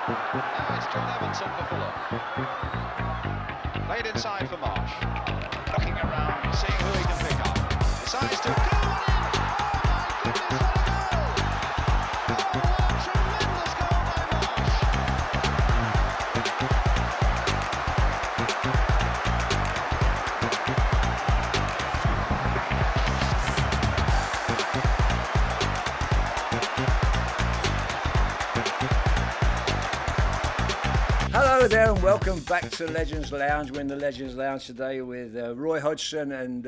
Now it's John Evanson for Fulham. Played inside for Marsh. Looking around, seeing who he can pick up. Decides to go in. Oh my goodness, what a goal! Oh, what a tremendous goal by Marsh! Hello there and welcome back to Legends Lounge. We're in the Legends Lounge today with Roy Hodgson and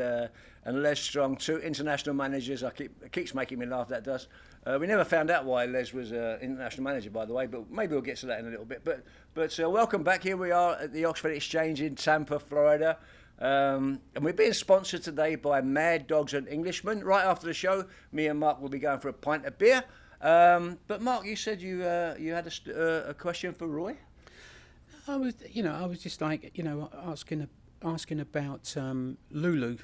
Les Strong, two international managers. It keeps making me laugh, that does. We never found out why Les was international manager, by the way, but maybe we'll get to that in a little bit. But welcome back. Here we are at the Oxford Exchange in Tampa, Florida. And we're being sponsored today by Mad Dogs and Englishmen. Right after the show, me and Mark will be going for a pint of beer. But Mark, you said you had a question for Roy? I was just like, asking about Lulu,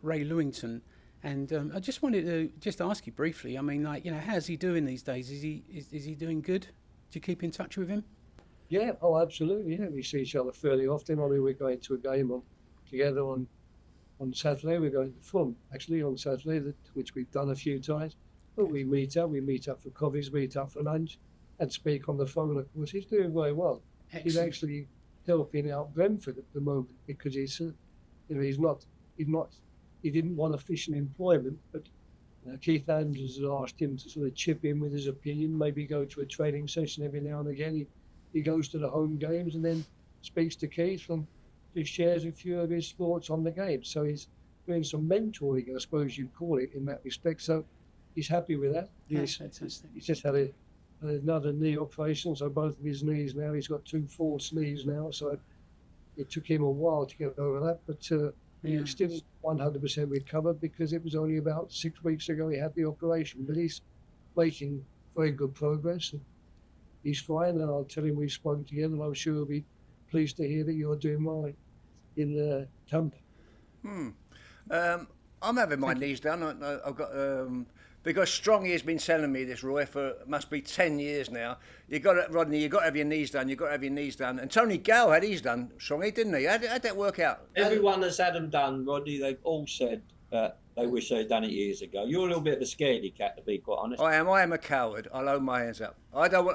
Ray Lewington, and I just wanted to just ask you briefly. I mean, how's he doing these days? Is he doing good? Do you keep in touch with him? Yeah, absolutely. Yeah, we see each other fairly often. I mean, we're going to a game together on Saturday. We're going to Fulham actually on Saturday, which we've done a few times. But we meet up for coffees, meet up for lunch, and speak on the phone. Of course, he's doing very well. Excellent. He's actually helping out Brentford at the moment because he didn't want official employment, but Keith Andrews has asked him to sort of chip in with his opinion, maybe go to a training session every now and again. He goes to the home games and then speaks to Keith and just shares a few of his thoughts on the game. So he's doing some mentoring, I suppose you'd call it, in that respect. So he's happy with that. That's fantastic. He's just had another knee operation, so both of his knees now, he's got two false knees now, so it took him a while to get over that, but he's still 100% recovered because it was only about 6 weeks ago he had the operation, but he's making very good progress and he's fine, and I'll tell him we've spoken together and I'm sure he'll be pleased to hear that you're doing well in Tampa. I'm having my knees done. I've got because Strongy has been telling me this, Roy, for must be 10 years now. Rodney, you got to have your knees done. And Tony Gale had his done, Strongy, didn't he? How'd that work out? Everyone that's had them done, Rodney, they've all said that they wish they'd done it years ago. You're a little bit of a scaredy cat, to be quite honest. I am a coward. I'll hold my hands up. I don't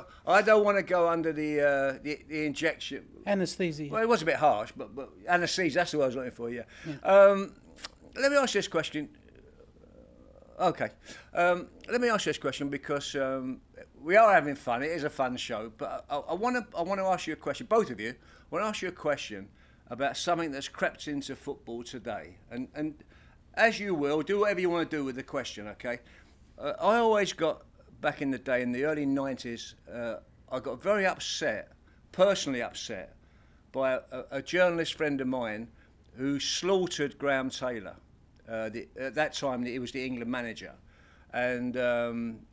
want to go under the injection. Anaesthesia. Well, it was a bit harsh, but anaesthesia, that's the word I was looking for, yeah. Let me ask you this question. Okay. Let me ask you this question because we are having fun. It is a fun show, but I want to ask you a question. Both of you, I want to ask you a question about something that's crept into football today. And as you will, do whatever you want to do with the question, okay? I always got, back in the day, in the early 90s, I got very upset, personally upset, by a journalist friend of mine who slaughtered Graham Taylor. At that time, he was the England manager, and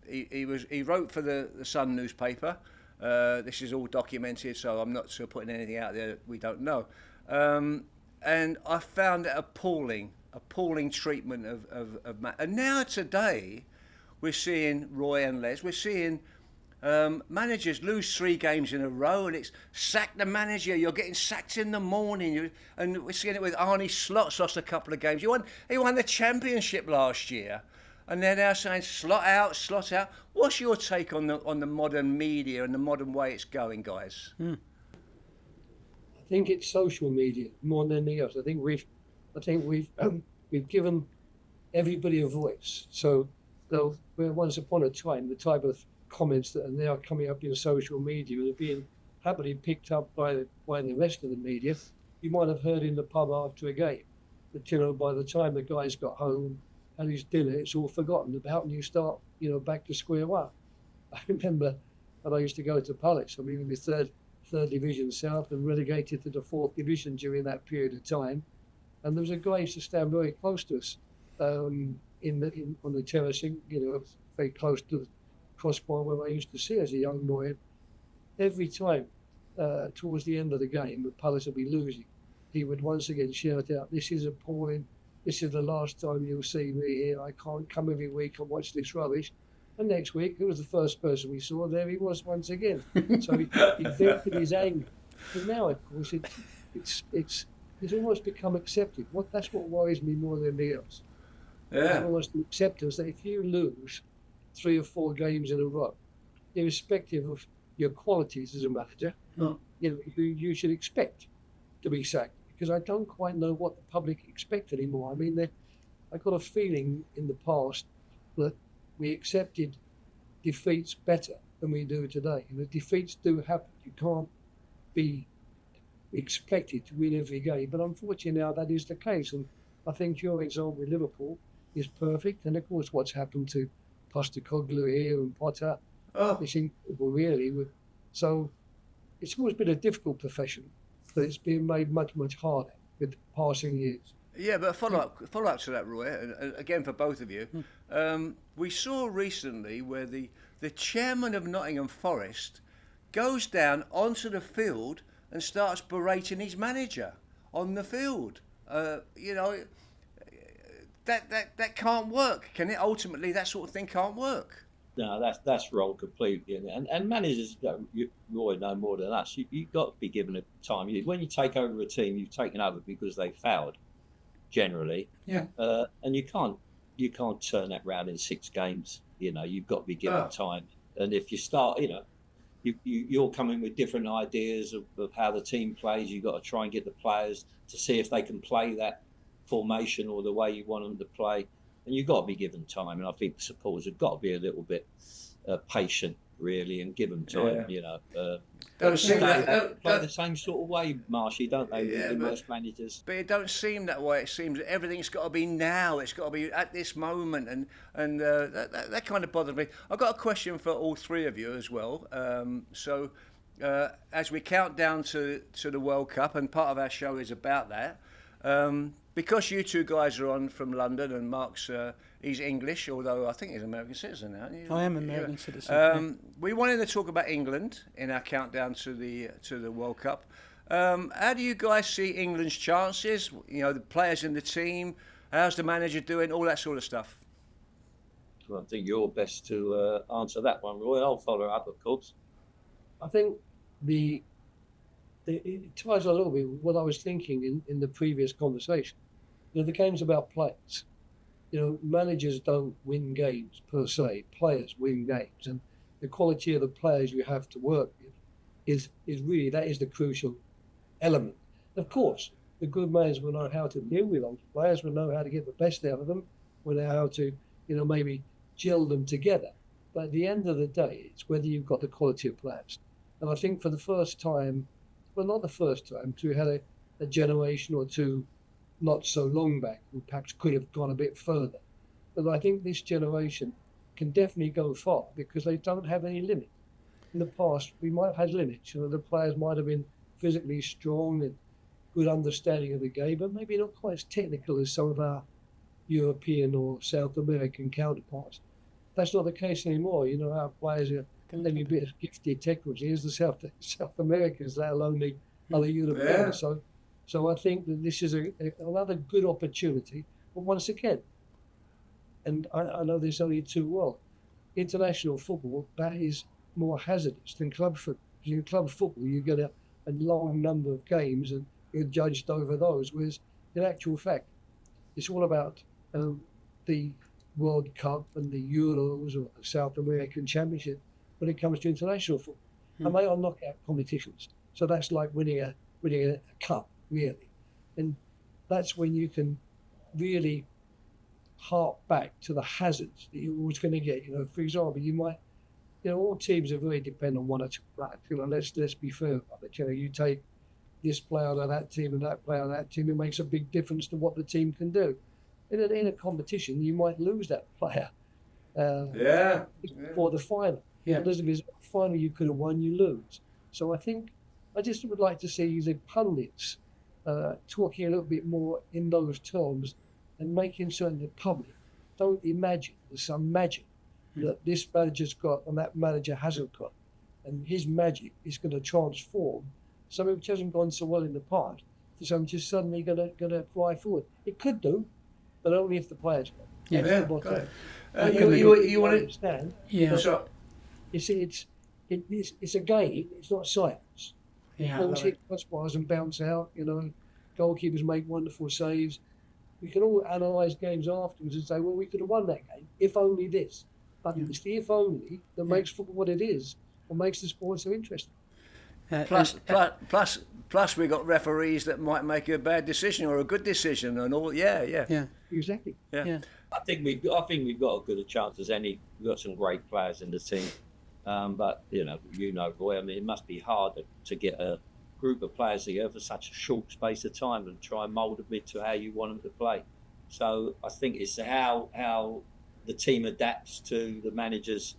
he wrote for the Sun newspaper. This is all documented, so I'm not putting anything out there that we don't know. And I found it appalling treatment of Matt. And now today, we're seeing Roy and Les. We're seeing managers lose 3 games in a row, and it's sack the manager. You're getting sacked in the morning, and we're seeing it with Arne Slot lost a couple of games. He won the championship last year, and they're now saying slot out. What's your take on the modern media and the modern way it's going, guys? I think it's social media more than anything else. I think we've given everybody a voice. So where once upon a time the type of comments that are now coming up in social media are being happily picked up by the rest of the media. You might have heard in the pub after a game that, by the time the guys got home, had his dinner, it's all forgotten about, and you start, back to square one. I remember when I used to go to Palace. I mean, we were third division south and relegated to the 4th division during that period of time. And there was a guy who used to stand very close to us on the terracing, very close to the crossbar where I used to see as a young boy. Every time towards the end of the game, the Palace would be losing, he would once again shout out, "This is appalling. This is the last time you'll see me here. I can't come every week and watch this rubbish." And next week, who was the first person we saw? There he was once again. So he vented his anger. But now, of course, it's almost become accepted. That's what worries me more than anything else. Yeah. It's almost an acceptance that if you lose 3 or 4 games in a row, irrespective of your qualities as a manager, you should expect to be sacked. Because I don't quite know what the public expect anymore. I mean, I got a feeling in the past that we accepted defeats better than we do today. And the defeats do happen. You can't be expected to win every game. But unfortunately now that is the case. And I think your example with Liverpool is perfect. And of course what's happened to Postecoglou here and Potter, it's incredible really. So it's always been a difficult profession, but it's been made much, much harder with the passing years. Yeah, but follow up to that, Roy, and again for both of you. We saw recently where the chairman of Nottingham Forest goes down onto the field and starts berating his manager on the field. That can't work, can it? Ultimately, that sort of thing can't work. No, that's wrong completely. And managers, Roy, know more than us. You've got to be given a time. When you take over a team, you've taken over because they failed, generally. Yeah. And you can't turn that round in 6 games. You've got to be given time. And if you start, you're coming with different ideas of how the team plays. You've got to try and get the players to see if they can play that formation or the way you want them to play. And you've got to be given time. And I think the supporters have got to be a little bit patient, really, and give them time, Don't seem play the same sort of way, Marshy, don't they? Yeah, most managers. But it don't seem that way. It seems that everything's got to be now. It's got to be at this moment, and that kind of bothers me. I've got a question for all 3 of you as well. So as we count down to the World Cup, and part of our show is about that, because you 2 guys are on from London, and Mark's he's English, although I think he's an American citizen now. I am American citizen. We wanted to talk about England in our countdown to the World Cup. How do you guys see England's chances? The players in the team. How's the manager doing? All that sort of stuff. Well, I think you're best to answer that one, Roy. I'll follow up, of course. I think it ties a little bit with what I was thinking in the previous conversation. The game's about players. Managers don't win games per se. Players win games, and the quality of the players you have to work with is really that is the crucial element. Of course, the good managers will know how to deal with those players, will know how to get the best out of them, will know how to maybe gel them together. But at the end of the day, it's whether you've got the quality of players. And I think for the first time, well, not the first time, we had a generation or 2 not so long back who perhaps could have gone a bit further. But I think this generation can definitely go far because they don't have any limit. In the past, we might have had limits. The players might have been physically strong and good understanding of the game, but maybe not quite as technical as some of our European or South American counterparts. That's not the case anymore. Our players are maybe a bit gifted technically as the South Americans, let alone the other Europeans. Yeah. So I think that this is another good opportunity. But once again, and I know there's only 2 worlds, international football, that is more hazardous than club football. In club football, you get a long number of games and you're judged over those, whereas in actual fact, it's all about the World Cup and the Euros or the South American Championship when it comes to international football. And they are knockout competitions. So that's like winning a cup, really. And that's when you can really hark back to the hazards that you're always going to get. For example, you might, all teams are very dependent on 1 or 2 players. Let's be fair about it. You take this player out of that team and that player out of that team, it makes a big difference to what the team can do. In a competition, you might lose that player for the final. Yeah. Because if it's a final you could have won, you lose. So I think I just would like to see the pundits talking a little bit more in those terms and making certain the public don't imagine there's some magic that this manager's got and that manager hasn't got. And his magic is going to transform something which hasn't gone so well in the past to something just suddenly going to fly forward. It could do, but only if the players go. Yeah, got it. You want to? understand? Yeah. So, You see, it's a game. It's not science. Yeah. Balls hit crossbars and bounce out. Goalkeepers make wonderful saves. We can all analyse games afterwards and say, well, we could have won that game if only this. But it's the if only that makes football what it is, or makes the sport so interesting. Plus, we got referees that might make a bad decision or a good decision, and all. Yeah. Exactly. Yeah. I think we've got as good a chance as any. We've got some great players in the team, but Roy. I mean, it must be hard to get a group of players together for such a short space of time and try and mould them into how you want them to play. So I think it's how the team adapts to the manager's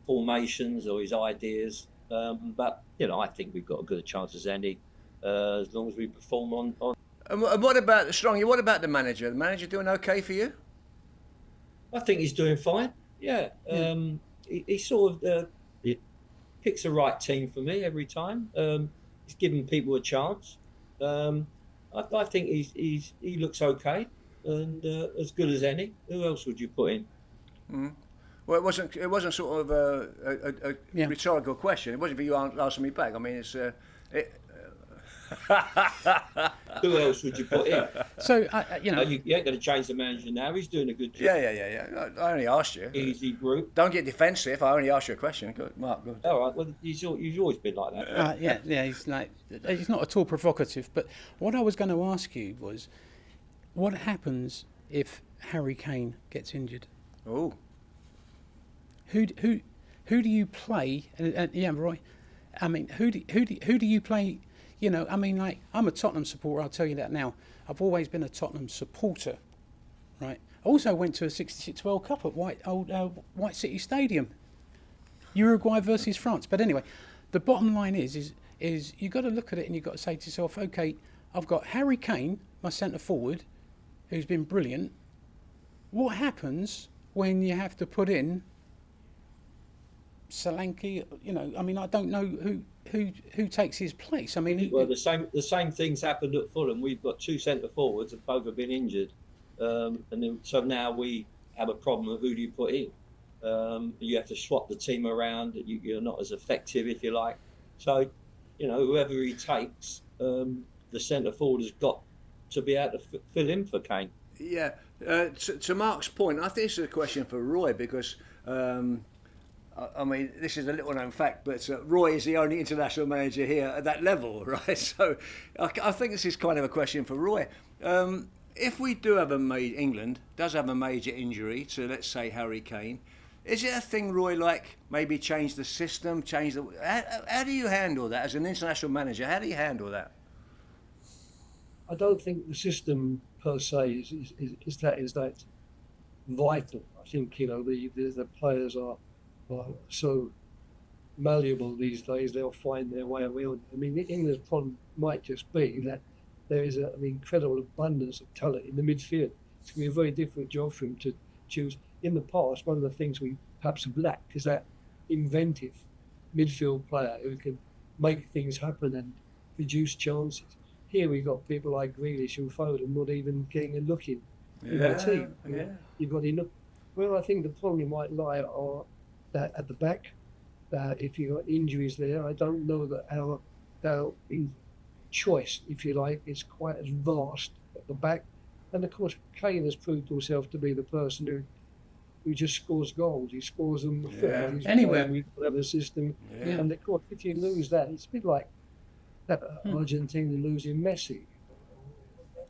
formations or his ideas. But I think we've got as good a chance as any, as long as we perform on. And what about the Strong? What about the manager? The manager doing okay for you? I think he's doing fine. Yeah. He sort of he picks the right team for me every time. He's giving people a chance. I think he looks okay and as good as any. Who else would you put in? Mm. Well, it wasn't sort of a rhetorical question. It wasn't for you asking me back. I mean, it's. Who else would you put in? So you ain't going to change the manager now. He's doing a good job. Yeah. I only asked you. Easy group. Don't get defensive. I only asked you a question. Good, Mark. Good. All right. Well, you've always been like that. He's not at all provocative. But what I was going to ask you was, what happens if Harry Kane gets injured? Oh. Who do you play? Roy. I mean, who do you play? I mean, like, I'm a Tottenham supporter. I'll tell you that now. I've always been a Tottenham supporter, right? I also went to a '66 World Cup at White City Stadium, Uruguay versus France. But anyway, the bottom line is you've got to look at it and you've got to say to yourself, okay, I've got Harry Kane, my centre forward, who's been brilliant. What happens when you have to put in Solanke? I mean, I don't know who takes his place. I mean, the same things happened at Fulham. We've got two centre forwards and both have been injured, so now we have a problem of who do you put in. You have to swap the team around. You're not as effective, if you like. So, whoever he takes, the centre forward has got to be able to fill in for Kane. Yeah. To Mark's point, I think this is a question for Roy because. I mean, this is a little known fact, but Roy is the only international manager here at that level, right? So I think this is kind of a question for Roy. If we do have England does have a major injury to, let's say, Harry Kane, is it a thing, Roy, like maybe change the system, how do you handle that as an international manager? How do you handle that? I don't think the system per se is that vital. I think, the players are so malleable these days, they'll find their way around. I mean, England's problem might just be that there is an incredible abundance of talent in the midfield. It's going to be a very different job for him to choose. In the past, one of the things we perhaps have lacked is that inventive midfield player who can make things happen and produce chances. Here we've got people like Grealish and Foden not even getting a look in the team. Yeah. You've got enough. Well, I think the problem might lie at the back. If you've got injuries there, I don't know that our choice, if you like, is quite as vast at the back. And of course, Kane has proved himself to be the person who just scores goals. He scores them anywhere. We have a system. Yeah. And of course, if you lose that, it's a bit like that Argentina losing Messi.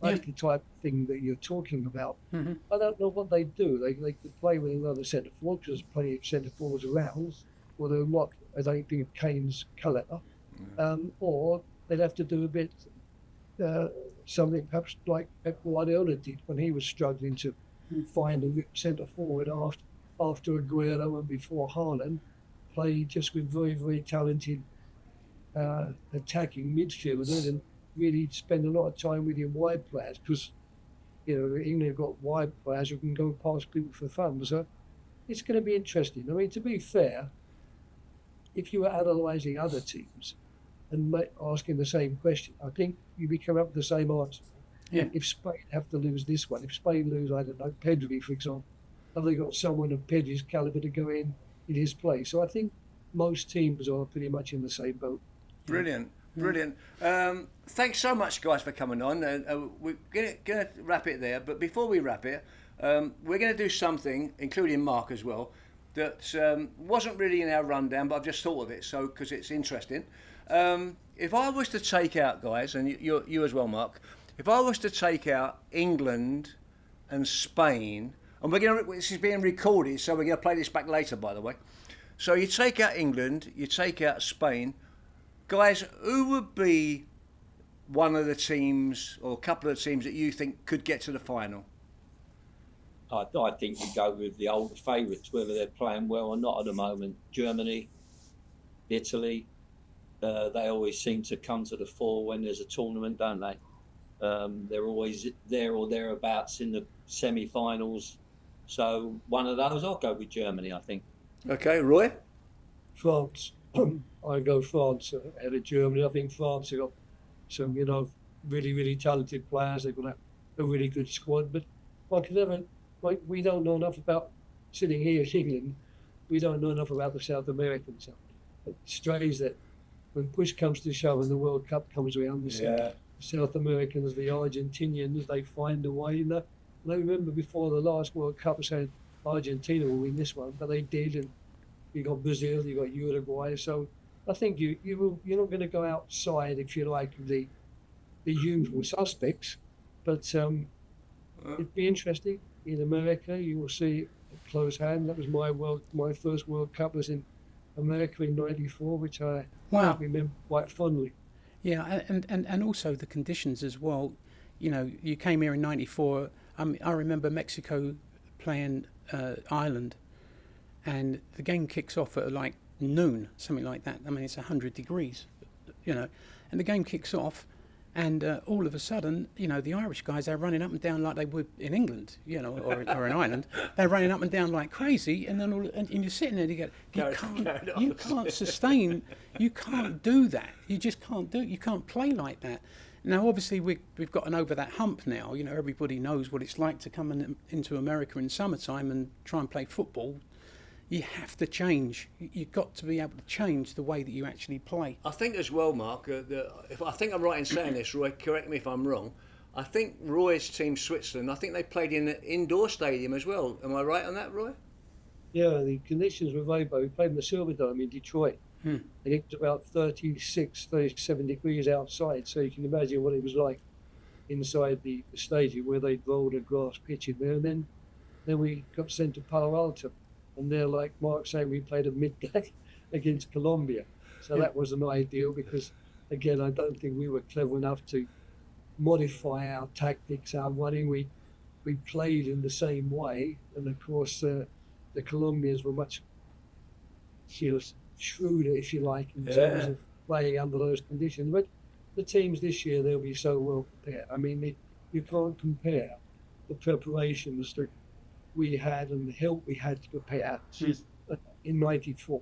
That's the type of thing that you're talking about. Mm-hmm. I don't know what they do. They could play with another centre forward because there's plenty of centre forwards around, or they're not, I don't think, Kane's calibre. Or they'd have to do a bit something perhaps like Pep Guardiola did when he was struggling to find a centre forward after Aguero and before Haaland, play just with very, very talented attacking midfielders and really spend a lot of time with your wide players because, England have got wide players who can go past people for fun. So it's going to be interesting. I mean, to be fair, if you were analysing other teams and asking the same question, I think you'd be coming up with the same answer. Yeah. If Spain have to lose this one, if Spain lose, I don't know, Pedri, for example, have they got someone of Pedri's calibre to go in his place? So I think most teams are pretty much in the same boat. Brilliant. Thanks so much, guys, for coming on. We're going to wrap it there, but before we wrap it, we're going to do something, including Mark as well, that wasn't really in our rundown, but I've just thought of it, so because it's interesting. If I was to take out, guys, and you as well, Mark, if I was to take out England and Spain, and this is being recorded, so we're going to play this back later, by the way. So you take out England, you take out Spain. Guys, who would be one of the teams or a couple of teams that you think could get to the final? I think you go with the old favourites, whether they're playing well or not at the moment. Germany, Italy, they always seem to come to the fore when there's a tournament, don't they? They're always there or thereabouts in the semi-finals. So one of those, I'll go with Germany, I think. Okay, Roy? France. I go France ahead of Germany. I think France have got some, really, really talented players. They've got a really good squad. But we don't know enough about, sitting here in England, we don't know enough about the South American side. It strays that when push comes to shove and the World Cup comes around, the South Americans, the Argentinians, they find a way. And I remember before the last World Cup, I said Argentina will win this one, but they did. And you got Brazil, you got Uruguay. So I think you're not going to go outside, if you like, the usual suspects. But it'd be interesting. In America, you will see a close hand. That was my first World Cup was in America in '94, which I remember quite fondly. Yeah, and also the conditions as well. You came here in '94. I remember Mexico playing Ireland, and the game kicks off at like noon, something like that. I mean, it's 100 degrees, and the game kicks off, and all of a sudden, the Irish guys, they're running up and down like they would in England, or in Ireland. They're running up and down like crazy, and then and you're sitting there and you can't sustain, you can't do that. You just can't do it. You can't play like that. Now, obviously, we've gotten over that hump now. Everybody knows what it's like to come into America in summertime and try and play football. You have to change. You've got to be able to change the way that you actually play. I think as well, Mark, I think I'm right in saying this, Roy, correct me if I'm wrong. I think Roy's team, Switzerland, I think they played in an indoor stadium as well. Am I right on that, Roy? Yeah, the conditions were very bad. We played in the Silverdome in Detroit. I think it was about 36, 37 degrees outside, so you can imagine what it was like inside the stadium where they'd rolled a grass pitch in there. And then we got sent to Palo Alto. And they're like Mark saying, we played at midday against Colombia. So that wasn't ideal because, again, I don't think we were clever enough to modify our tactics, our running. We played in the same way. And, of course, the Colombians were much shrewder, if you like, in terms of playing under those conditions. But the teams this year, they'll be so well prepared. I mean, you can't compare the preparations that we had and the help we had to prepare in '94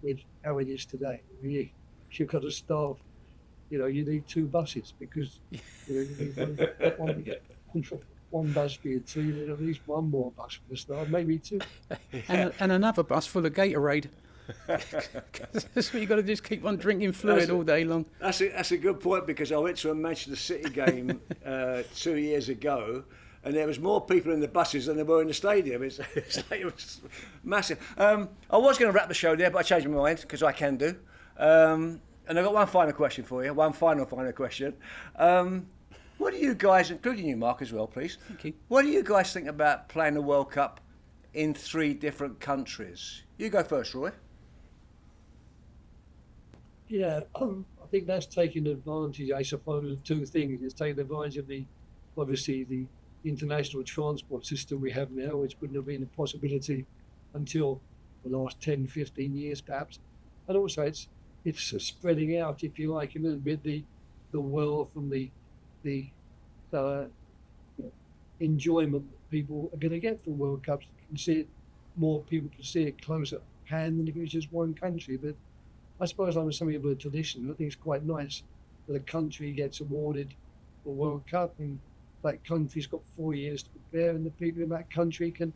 with how it is today. You've got to staff, you need 2 buses because you need one bus for your team and at least one more bus for the staff, maybe 2. and another bus full of Gatorade. So you've got to just keep on drinking fluid all day long. That's a good point because I went to a Manchester City game 2 years ago. And there was more people in the buses than there were in the stadium. It was massive. I was going to wrap the show there, but I changed my mind because I can do. And I've got one final question for you. One final question. What do you guys, including you, Mark, as well, please? Thank you. What do you guys think about playing the World Cup in 3 different countries? You go first, Roy. Yeah, I think that's taking advantage, I suppose, of 2 things. It's taking advantage of the international transport system we have now, which wouldn't have been a possibility until the last 10, 15 years perhaps. And also it's spreading out, if you like, a little bit the world from the enjoyment that people are going to get from World Cups. You can see it, more people can see it closer at hand than if it was just one country. But I suppose I'm something of a tradition. I think it's quite nice that a country gets awarded the World Cup and that country's got 4 years to prepare, and the people in that country can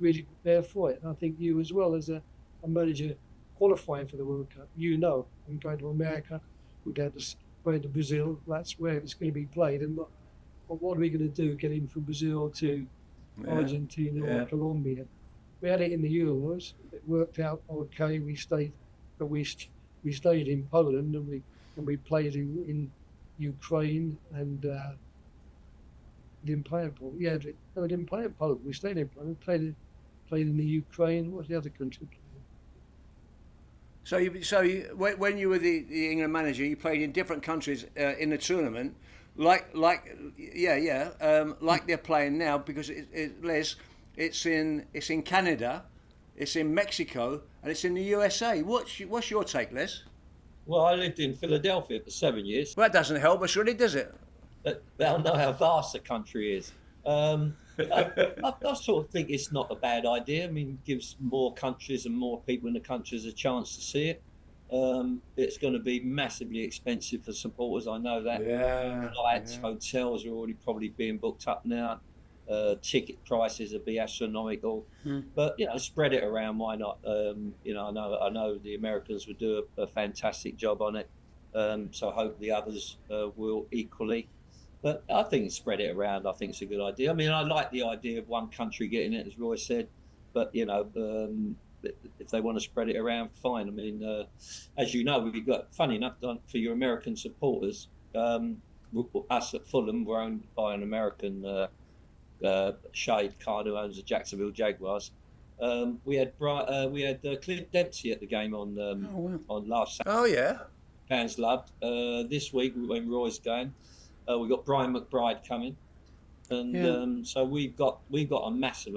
really prepare for it. And I think you as well as a manager qualifying for the World Cup, I'm going to America, we're going to Brazil, that's where it's going to be played. And what are we going to do getting from Brazil to Argentina or Colombia? We had it in the Euros, it worked out okay, we stayed in Poland and we played in Ukraine and didn't play in Poland. Yeah, no, we didn't play in Poland. We stayed in Poland. Played in the Ukraine. What's the other country? So when you were the England manager, you played in different countries in the tournament, like they're playing now, because Les, it's in Canada, it's in Mexico, and it's in the USA. What's your take, Les? Well, I lived in Philadelphia for 7 years. Well, that doesn't help us, really, does it? They'll know how vast the country is. I sort of think it's not a bad idea. I mean, it gives more countries and more people in the countries a chance to see it. It's going to be massively expensive for supporters, I know that. Flights, hotels are already probably being booked up now. Ticket prices will be astronomical. But, spread it around, why not? I know the Americans would do a fantastic job on it. So I hope the others will equally. But I think spread it around, I think it's a good idea. I mean, I like the idea of one country getting it, as Roy said. But, if they want to spread it around, fine. I mean, as you know, we've got, funny enough, for your American supporters, us at Fulham were owned by an American shade card who owns the Jacksonville Jaguars. We had Clint Dempsey at the game on last Saturday. Oh, yeah. Fans loved. This week, when Roy's going, we've got Brian McBride coming. And so we've got a massive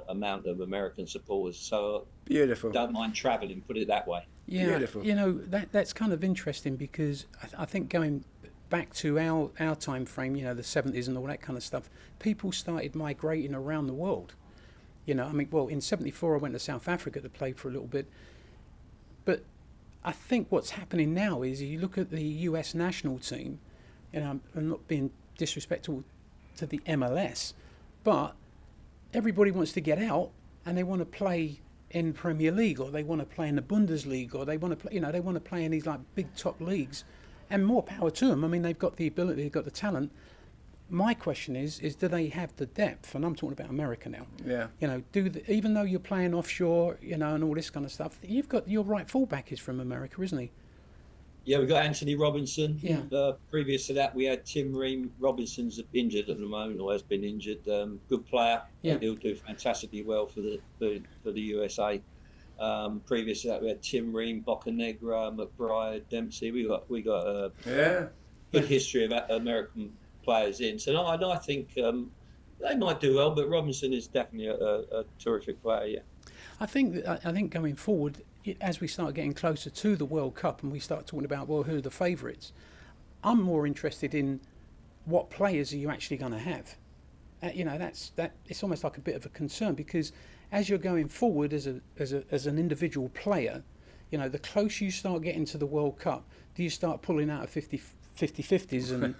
amount of American supporters. So beautiful. Don't mind travelling, put it that way. Yeah, beautiful. That's kind of interesting, because I think going back to our time frame, the 70s and all that kind of stuff, people started migrating around the world. In 74 I went to South Africa to play for a little bit. But I think what's happening now is you look at the US national team, I'm not being disrespectful to the MLS, but everybody wants to get out and they want to play in Premier League, or they want to play in the Bundesliga, or they want to play, they want to play in these like big top leagues, and more power to them. I mean, they've got the ability, they've got the talent. My question is do they have the depth? And I'm talking about America now. Yeah. Even though you're playing offshore, and all this kind of stuff, you've got your right fullback is from America, isn't he? Yeah, we've got Anthony Robinson. Yeah. Previous to that, we had Tim Ream. Robinson's injured at the moment, or has been injured. Good player. Yeah. He'll do fantastically well for the USA. Previous to that, we had Tim Ream, Bocanegra, McBride, Dempsey. We got a good history of American players in. So I think they might do well, but Robinson is definitely a terrific player. Yeah. I think going forward, as we start getting closer to the World Cup and we start talking about, who are the favourites, I'm more interested in what players are you actually going to have. It's almost like a bit of a concern, because as you're going forward as an individual player, the closer you start getting to the World Cup, do you start pulling out of 50-50s and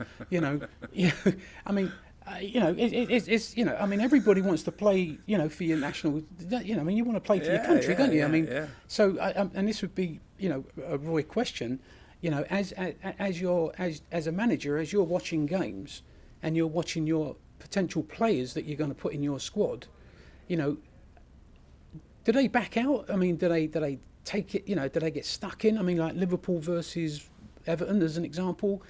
everybody wants to play, for your national, you want to play for your country, don't you? So, and this would be, a Roy question, as a manager, as you're watching games and you're watching your potential players that you're going to put in your squad, do they back out? I mean, do they take it, do they get stuck in? I mean, like Liverpool versus Everton as an example,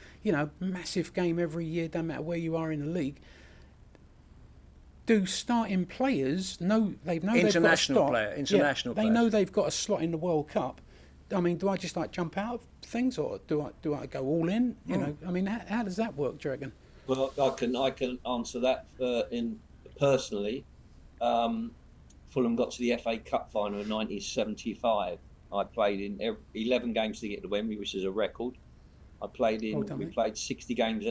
massive game every year, don't matter where you are in the league. Do starting players know they've got a slot? International They know they've got a slot in the World Cup. I mean, do I just jump out of things, or do I go all in? I mean, how does that work, do you reckon? Well, I can answer that personally. Fulham got to the FA Cup final in 1975. I played in 11 games to get to Wembley, which is a record. We played 58 games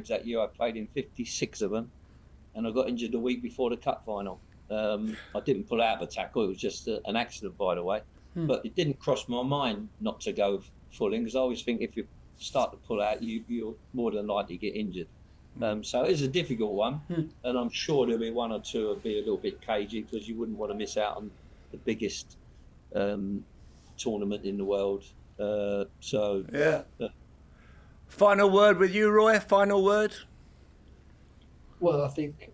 that year. I played in 56 of them, and I got injured a week before the cup final. I didn't pull out of a tackle. It was just an accident, by the way. But it didn't cross my mind not to go full in, because I always think if you start to pull out, you're more than likely to get injured. So it's a difficult one, and I'm sure there'll be one or two will be a little bit cagey because you wouldn't want to miss out on the biggest tournament in the world. Final word with you, Roy. Final word. Well, I think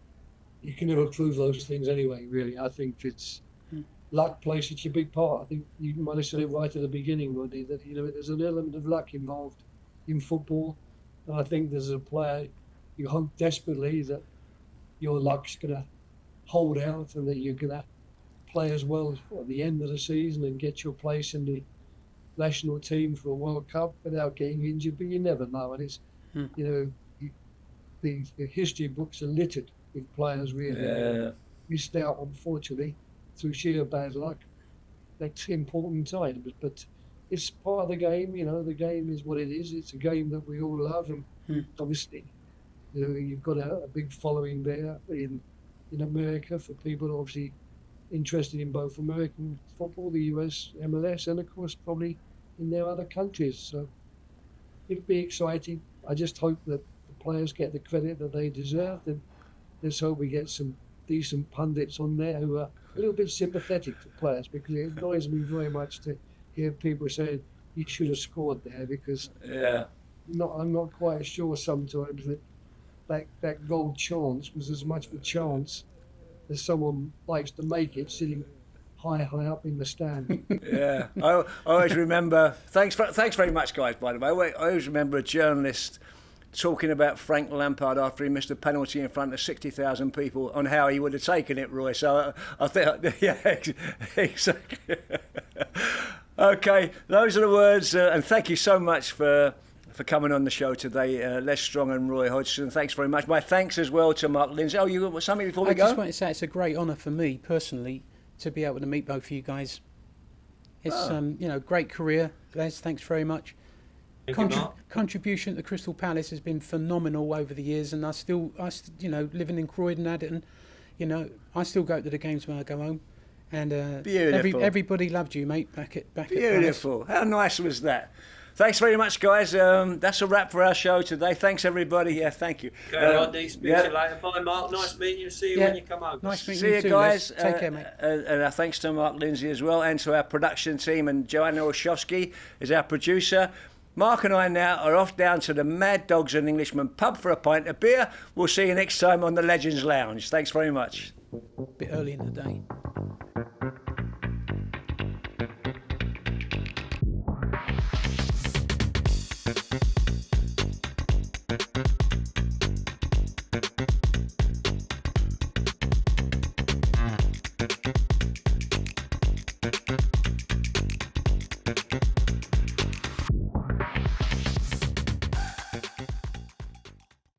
you can never prove those things anyway, really. I think it's luck plays such a big part. I think you might have said it right at the beginning, Rodney, that there's an element of luck involved in football. And I think as a player, you hope desperately that your luck's going to hold out and that you're going to play as well at the end of the season and get your place in the national team for a World Cup without getting injured. But you never know. And it's, the history books are littered with players really missed out, unfortunately, through sheer bad luck. That's important times, but it's part of the game. The game is what it is. It's a game that we all love, and obviously, you've got a big following there in America for people obviously interested in both American football, the US, MLS, and of course probably in their other countries. So it'd be exciting. I just hope that the players get the credit that they deserve, and let's hope we get some decent pundits on there who are a little bit sympathetic to players, because it annoys me very much to hear people saying you should have scored there, because I'm not quite sure sometimes that goal chance was as much of a chance as someone likes to make it sitting high up in the stand. I always remember. Thanks very much, guys. By the way, I always remember a journalist talking about Frank Lampard after he missed a penalty in front of 60,000 people on how he would have taken it, Roy. So I think, exactly. Okay, those are the words, and thank you so much for coming on the show today, Les Strong and Roy Hodgson. Thanks very much. My thanks as well to Mark Lindsay. Oh, you got something before we go? I just want to say it's a great honour for me personally to be able to meet both of you guys. It's great career, Les. Thanks very much. Contribution to Crystal Palace has been phenomenal over the years, and I still living in Croydon, Adderton, I still go to the games when I go home, and everybody loved you, mate. Back at Beautiful. How nice was that? Thanks very much, guys. That's a wrap for our show today. Thanks, everybody. Yeah, thank you. Okay, Rodney. Speak to you later. Bye, Mark. Nice meeting you. See you when you come home. Nice meeting See you too, guys. Les. Take care, mate. And our thanks to Mark Lindsay as well, and to our production team, and Joanna Olszewski is our producer. Mark and I now are off down to the Mad Dogs and Englishmen pub for a pint of beer. We'll see you next time on the Legends Lounge. Thanks very much. Bit early in the day.